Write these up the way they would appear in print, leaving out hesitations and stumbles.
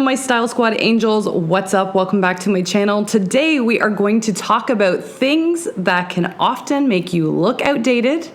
Hello, my Style Squad angels. What's up? Welcome back to my channel. Today we are going to talk about things that can often make you look outdated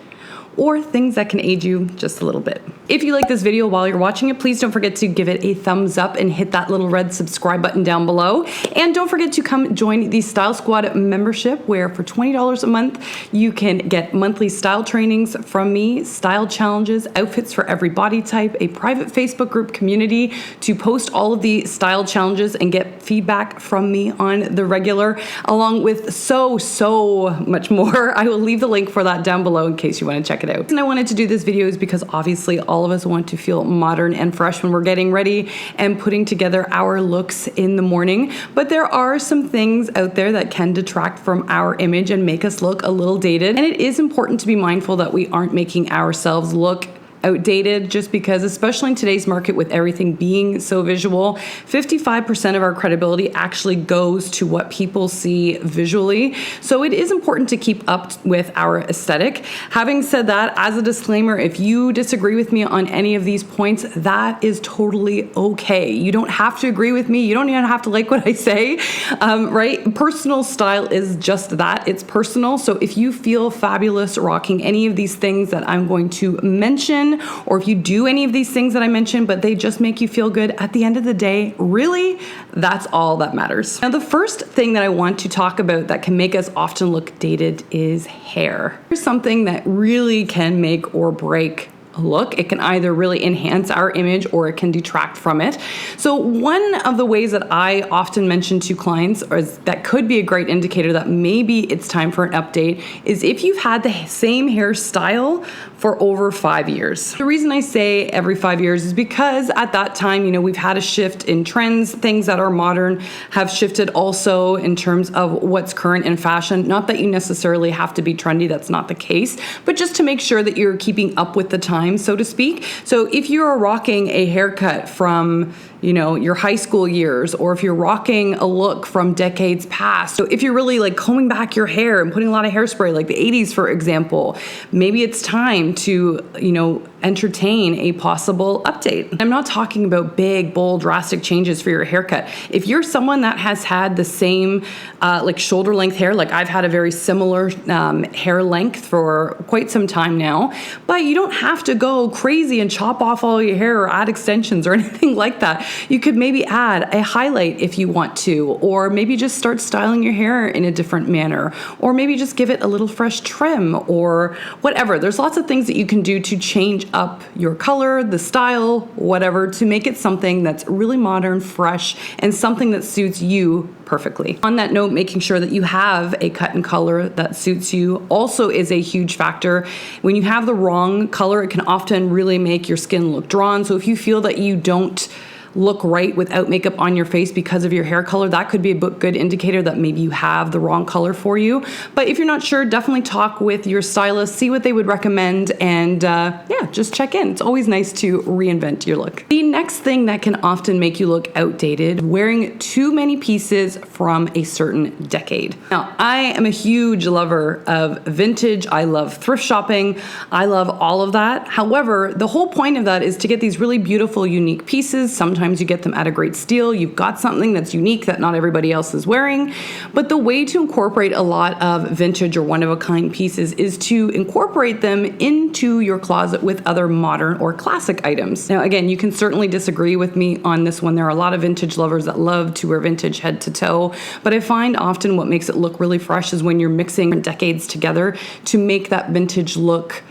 or things that can age you just a little bit. If you like this video while you're watching it, please don't forget to give it a thumbs up and hit that little red subscribe button down below. And don't forget to come join the Style Squad membership, where for $20 a month, you can get monthly style trainings from me, style challenges, outfits for every body type, a private Facebook group community to post all of the style challenges and get feedback from me on the regular, along with so much more. I will leave the link for that down below in case you want to check it out. And I wanted to do this video is because obviously all of us want to feel modern and fresh when we're getting ready and putting together our looks in the morning. But there are some things out there that can detract from our image and make us look a little dated. And it is important to be mindful that we aren't making ourselves look outdated, just because, especially in today's market with everything being so visual, 55% of our credibility actually goes to what people see visually. So it is important to keep up with our aesthetic. Having said that, as a disclaimer, if you disagree with me on any of these points, that is totally okay. You don't have to agree with me. You don't even have to like what I say, right? Personal style is just that. It's personal. So if you feel fabulous rocking any of these things that I'm going to mention, or if you do any of these things that I mentioned, but they just make you feel good, at the end of the day, really, that's all that matters. Now, the first thing that I want to talk about that can make us often look dated is hair. Here's something that really can make or break a look. It can either really enhance our image or it can detract from it. So one of the ways that I often mention to clients, or that could be a great indicator that maybe it's time for an update, is if you've had the same hairstyle for over 5 years. The reason I say every 5 years is because at that time, we've had a shift in trends. Things that are modern have shifted also in terms of what's current in fashion. Not that you necessarily have to be trendy, that's not the case, but just to make sure that you're keeping up with the time, so to speak. So if you're rocking a haircut from your high school years, or if you're rocking a look from decades past. So if you're really like combing back your hair and putting a lot of hairspray, like the 80s, for example, maybe it's time to, entertain a possible update. I'm not talking about big, bold, drastic changes for your haircut. If you're someone that has had the same like shoulder length hair, like I've had a very similar hair length for quite some time now, but you don't have to go crazy and chop off all your hair or add extensions or anything like that. You could maybe add a highlight if you want to, or maybe just start styling your hair in a different manner, or maybe just give it a little fresh trim or whatever. There's lots of things that you can do to change up your color, the style, whatever, to make it something that's really modern, fresh, and something that suits you perfectly. On that note, making sure that you have a cut and color that suits you also is a huge factor. When you have the wrong color, it can often really make your skin look drawn. So if you feel that you don't look right without makeup on your face because of your hair color, that could be a good indicator that maybe you have the wrong color for you. But if you're not sure, definitely talk with your stylist, see what they would recommend, and just check in. It's always nice to reinvent your look. The next thing that can often make you look outdated, wearing too many pieces from a certain decade. Now, I am a huge lover of vintage. I love thrift shopping. I love all of that. However, the whole point of that is to get these really beautiful, unique pieces. Sometimes you get them at a great steal. You've got something that's unique that not everybody else is wearing. But the way to incorporate a lot of vintage or one-of-a-kind pieces is to incorporate them into your closet with other modern or classic items. Now, again, you can certainly disagree with me on this one. There are a lot of vintage lovers that love to wear vintage head to toe, but I find often what makes it look really fresh is when you're mixing decades together to make that vintage look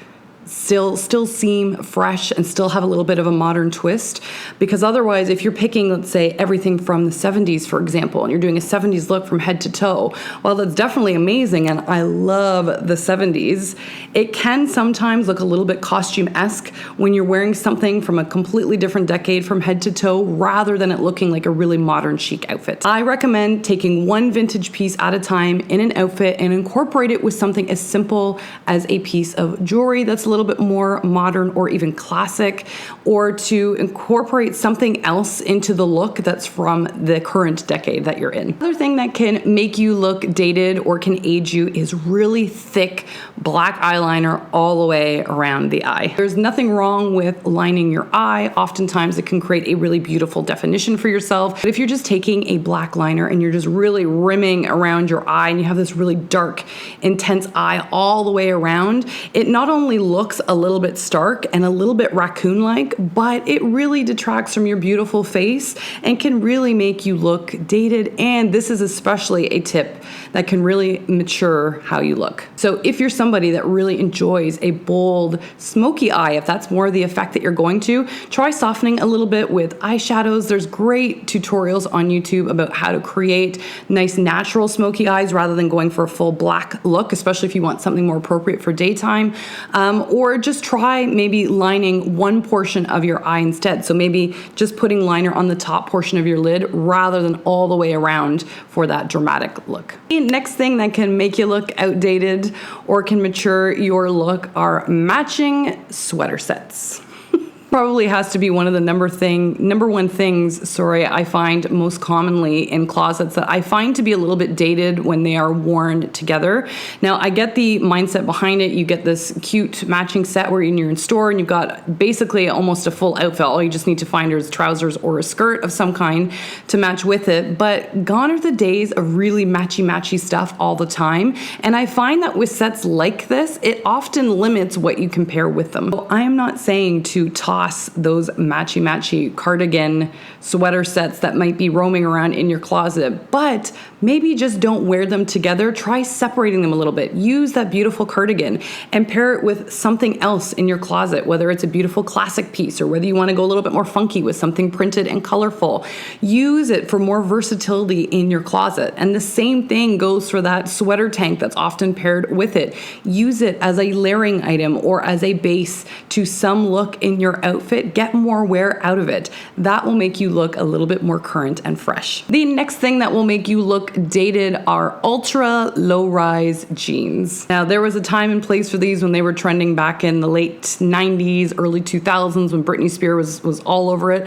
still seem fresh and still have a little bit of a modern twist. Because otherwise, if you're picking, let's say, everything from the 70s, for example, and you're doing a 70s look from head to toe, while that's definitely amazing and I love the 70s, it can sometimes look a little bit costume-esque when you're wearing something from a completely different decade from head to toe, rather than it looking like a really modern chic outfit. I recommend taking one vintage piece at a time in an outfit and incorporate it with something as simple as a piece of jewelry that's a little bit more modern or even classic, or to incorporate something else into the look that's from the current decade that you're in. Another thing that can make you look dated or can age you is really thick black eyeliner all the way around the eye. There's nothing wrong with lining your eye. Oftentimes it can create a really beautiful definition for yourself. But if you're just taking a black liner and you're just really rimming around your eye and you have this really dark, intense eye all the way around, it not only looks a little bit stark and a little bit raccoon-like, but it really detracts from your beautiful face and can really make you look dated. And this is especially a tip that can really mature how you look. So if you're somebody that really enjoys a bold, smoky eye, if that's more the effect that you're going to, try softening a little bit with eyeshadows. There's great tutorials on YouTube about how to create nice natural smoky eyes rather than going for a full black look, especially if you want something more appropriate for daytime. Or just try maybe lining one portion of your eye instead. So maybe just putting liner on the top portion of your lid rather than all the way around for that dramatic look. The next thing that can make you look outdated or can mature your look are matching sweater sets. Probably has to be one of the number one things I find most commonly in closets that I find to be a little bit dated when they are worn together. Now, I get the mindset behind it. You get this cute matching set where you're in store and you've got basically almost a full outfit. All you just need to find is trousers or a skirt of some kind to match with it. But gone are the days of really matchy stuff all the time. And I find that with sets like this, it often limits what you can pair with them. So I am not saying to toss those matchy cardigan sweater sets that might be roaming around in your closet, but maybe just don't wear them together. Try separating them a little bit. Use that beautiful cardigan and pair it with something else in your closet, whether it's a beautiful classic piece or whether you want to go a little bit more funky with something printed and colorful. Use it for more versatility in your closet. And the same thing goes for that sweater tank that's often paired with it. Use it as a layering item or as a base to some look in your outfit. Get more wear out of it. That will make you look a little bit more current and fresh. The next thing that will make you look dated are ultra low-rise jeans. Now, there was a time and place for these when they were trending back in the late 90s, early 2000s when Britney Spears was all over it.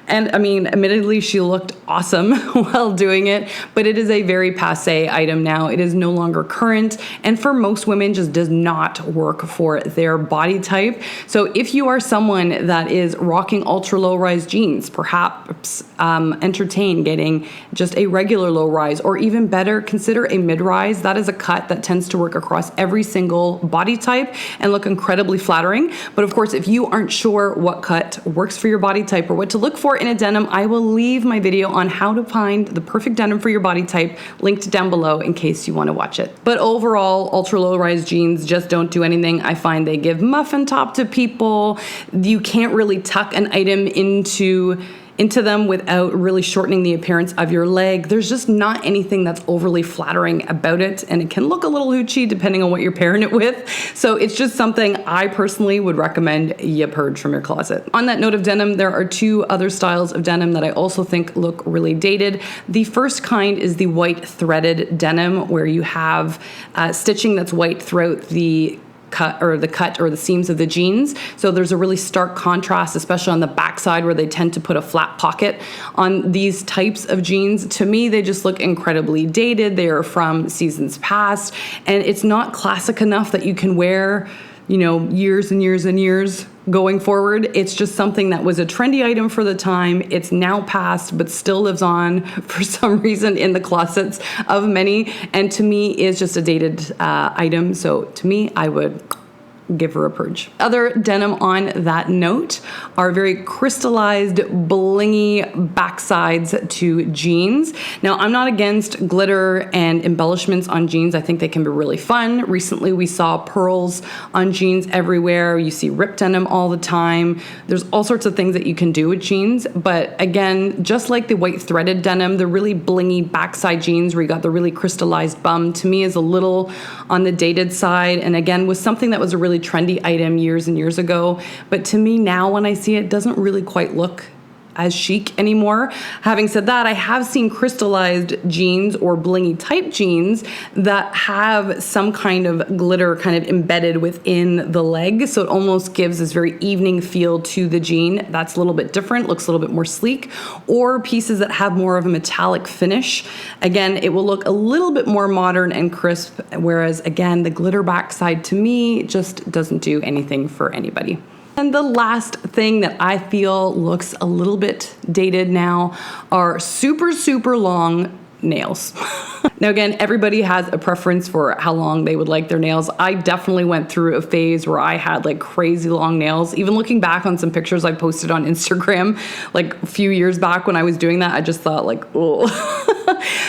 And I mean, admittedly, she looked awesome while doing it, but it is a very passé item now. It is no longer current, and for most women just does not work for their body type. So if you are someone that is rocking ultra low-rise jeans, perhaps entertain getting just a regular low-rise, or even better, consider a mid-rise. That is a cut that tends to work across every single body type and look incredibly flattering. But of course, if you aren't sure what cut works for your body type or what to look for in a denim, I will leave my video on how to find the perfect denim for your body type linked down below in case you want to watch it. But overall, ultra low rise jeans just don't do anything. I find they give muffin top to people. You can't really tuck an item into them without really shortening the appearance of your leg. There's just not anything that's overly flattering about it, and it can look a little hoochie depending on what you're pairing it with. So it's just something I personally would recommend you purge from your closet. On that note of denim, there are two other styles of denim that I also think look really dated. The first kind is the white threaded denim, where you have stitching that's white throughout the cut or the seams of the jeans. So there's a really stark contrast, especially on the backside where they tend to put a flat pocket on these types of jeans. To me, they just look incredibly dated. They are from seasons past, and it's not classic enough that you can wear, years and years and years going forward. It's just something that was a trendy item for the time. It's now past, but still lives on for some reason in the closets of many. And to me, is just a dated item. So to me, I would give her a purge. Other denim on that note are very crystallized, blingy backsides to jeans. Now, I'm not against glitter and embellishments on jeans. I think they can be really fun. Recently, we saw pearls on jeans everywhere. You see ripped denim all the time. There's all sorts of things that you can do with jeans. But again, just like the white threaded denim, the really blingy backside jeans where you got the really crystallized bum, to me is a little on the dated side. And again, was something that was a really trendy item years and years ago. But to me now, when I see it, doesn't really quite look as chic anymore. Having said that, I have seen crystallized jeans or blingy type jeans that have some kind of glitter kind of embedded within the leg. So it almost gives this very evening feel to the jean. That's a little bit different, looks a little bit more sleek. Or pieces that have more of a metallic finish. Again, it will look a little bit more modern and crisp, whereas again, the glitter backside to me just doesn't do anything for anybody. And the last thing that I feel looks a little bit dated now are super, super long nails. Now again, everybody has a preference for how long they would like their nails. I definitely went through a phase where I had like crazy long nails. Even looking back on some pictures I posted on Instagram like a few years back when I was doing that, I just thought like, oh.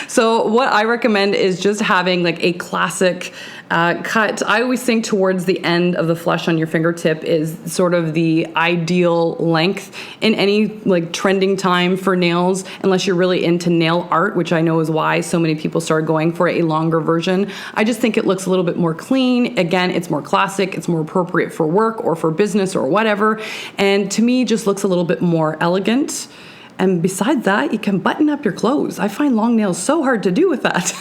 So what I recommend is just having like a classic cut. I always think towards the end of the flesh on your fingertip is sort of the ideal length in any like trending time for nails, unless you're really into nail art, which I know is why so many people started going for a longer version. I just think it looks a little bit more clean. Again, it's more classic, it's more appropriate for work or for business or whatever. And to me, just looks a little bit more elegant. And besides that, you can button up your clothes. I find long nails so hard to do with that.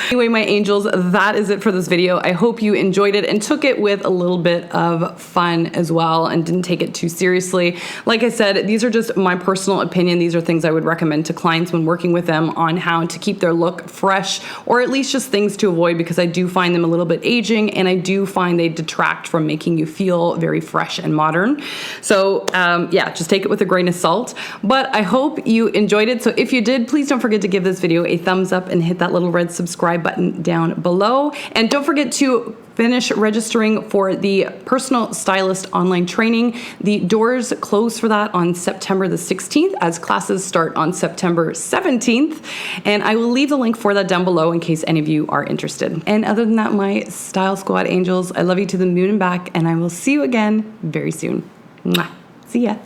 Anyway, my angels, that is it for this video. I hope you enjoyed it and took it with a little bit of fun as well and didn't take it too seriously. Like I said, these are just my personal opinion. These are things I would recommend to clients when working with them on how to keep their look fresh, or at least just things to avoid, because I do find them a little bit aging and I do find they detract from making you feel very fresh and modern. So yeah, just take it with a grain of salt. But I hope you enjoyed it. So if you did, please don't forget to give this video a thumbs up and hit that little red subscribe button down below. And don't forget to finish registering for the personal stylist online training. The doors close for that on September the 16th as classes start on September 17th. And I will leave the link for that down below in case any of you are interested. And other than that, my Style Squad angels, I love you to the moon and back, and I will see you again very soon. Mwah. See ya.